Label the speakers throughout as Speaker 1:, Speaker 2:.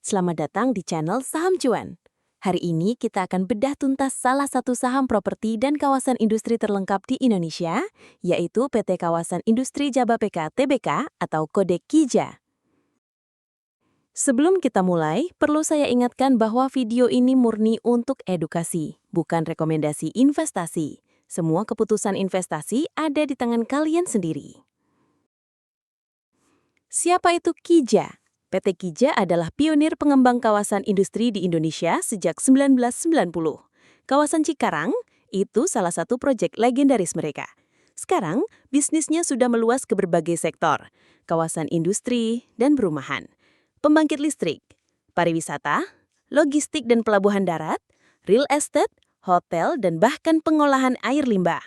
Speaker 1: selamat datang di channel Saham Cuan. Hari ini kita akan bedah tuntas salah satu saham properti dan kawasan industri terlengkap di Indonesia, yaitu PT Kawasan Industri Jababeka Tbk atau kode KIJA. Sebelum kita mulai, perlu saya ingatkan bahwa video ini murni untuk edukasi, bukan rekomendasi investasi. Semua keputusan investasi ada di tangan kalian sendiri. Siapa itu KIJA? PT KIJA adalah pionir pengembang kawasan industri di Indonesia sejak 1990. Kawasan Cikarang itu salah satu proyek legendaris mereka. Sekarang, bisnisnya sudah meluas ke berbagai sektor, kawasan industri dan perumahan, pembangkit listrik, pariwisata, logistik dan pelabuhan darat, real estate, hotel, dan bahkan pengolahan air limbah.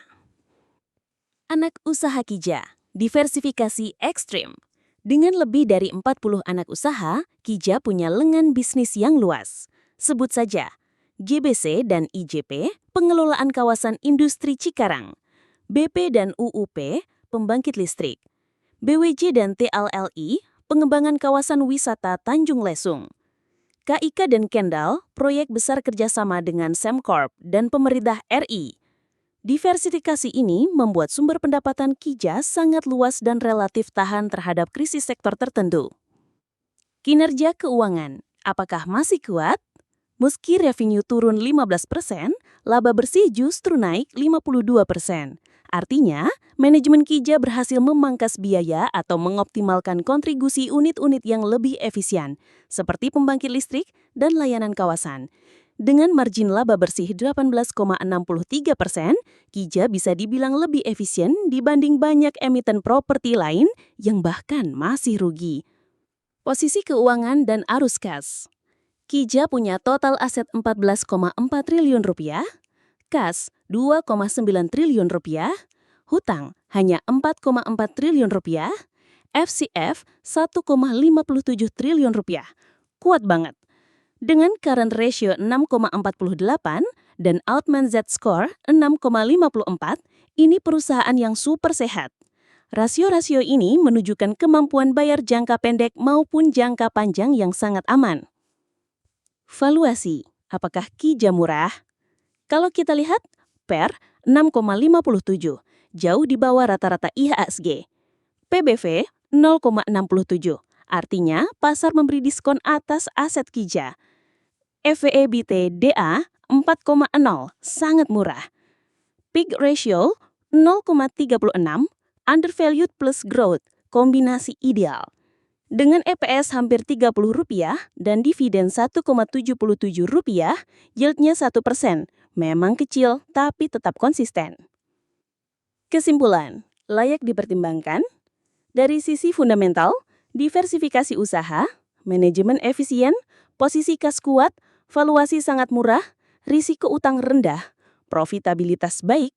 Speaker 1: Anak usaha KIJA, diversifikasi ekstrim. Dengan lebih dari 40 anak usaha, KIJA punya lengan bisnis yang luas. Sebut saja, GBC dan IJP, pengelolaan kawasan industri Cikarang, BP dan UUP, pembangkit listrik, BWJ dan TLLI, pengembangan kawasan wisata Tanjung Lesung, KIK dan Kendal, proyek besar kerjasama dengan Semcorp dan pemerintah RI. Diversifikasi ini membuat sumber pendapatan KIJA sangat luas dan relatif tahan terhadap krisis sektor tertentu. Kinerja keuangan, apakah masih kuat? Meski revenue turun 15%, laba bersih justru naik 52%. Artinya, manajemen KIJA berhasil memangkas biaya atau mengoptimalkan kontribusi unit-unit yang lebih efisien, seperti pembangkit listrik dan layanan kawasan. Dengan margin laba bersih 18,63%, KIJA bisa dibilang lebih efisien dibanding banyak emiten properti lain yang bahkan masih rugi. Posisi keuangan dan arus kas. KIJA punya total aset Rp14,4 triliun, kas Rp2,9 triliun, hutang hanya Rp4,4 triliun, FCF Rp1,57 triliun. Kuat banget. Dengan current ratio 6,48 dan Altman Z-score 6,54, ini perusahaan yang super sehat. Rasio-rasio ini menunjukkan kemampuan bayar jangka pendek maupun jangka panjang yang sangat aman. Valuasi, apakah KIJA murah? Kalau kita lihat, PER 6,57, jauh di bawah rata-rata IHSG. PBV 0,67, artinya pasar memberi diskon atas aset KIJA. EV/EBITDA 4,0, sangat murah. P/E ratio 0,36, undervalued plus growth, kombinasi ideal. Dengan EPS hampir Rp30 dan dividen Rp1,77, yieldnya 1%. Memang kecil, tapi tetap konsisten. Kesimpulan, layak dipertimbangkan. Dari sisi fundamental, diversifikasi usaha, manajemen efisien, posisi kas kuat, valuasi sangat murah, risiko utang rendah, profitabilitas baik.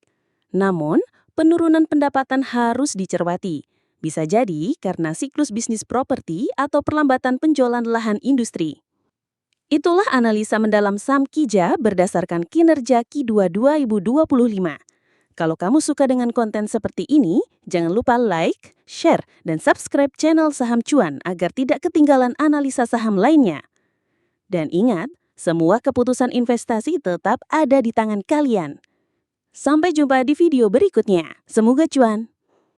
Speaker 1: Namun, penurunan pendapatan harus dicermati. Bisa jadi karena siklus bisnis properti atau perlambatan penjualan lahan industri. Itulah analisa mendalam saham KIJA berdasarkan kinerja Q2 2025. Kalau kamu suka dengan konten seperti ini, jangan lupa like, share, dan subscribe channel Saham Cuan agar tidak ketinggalan analisa saham lainnya. Dan ingat, semua keputusan investasi tetap ada di tangan kalian. Sampai jumpa di video berikutnya. Semoga cuan!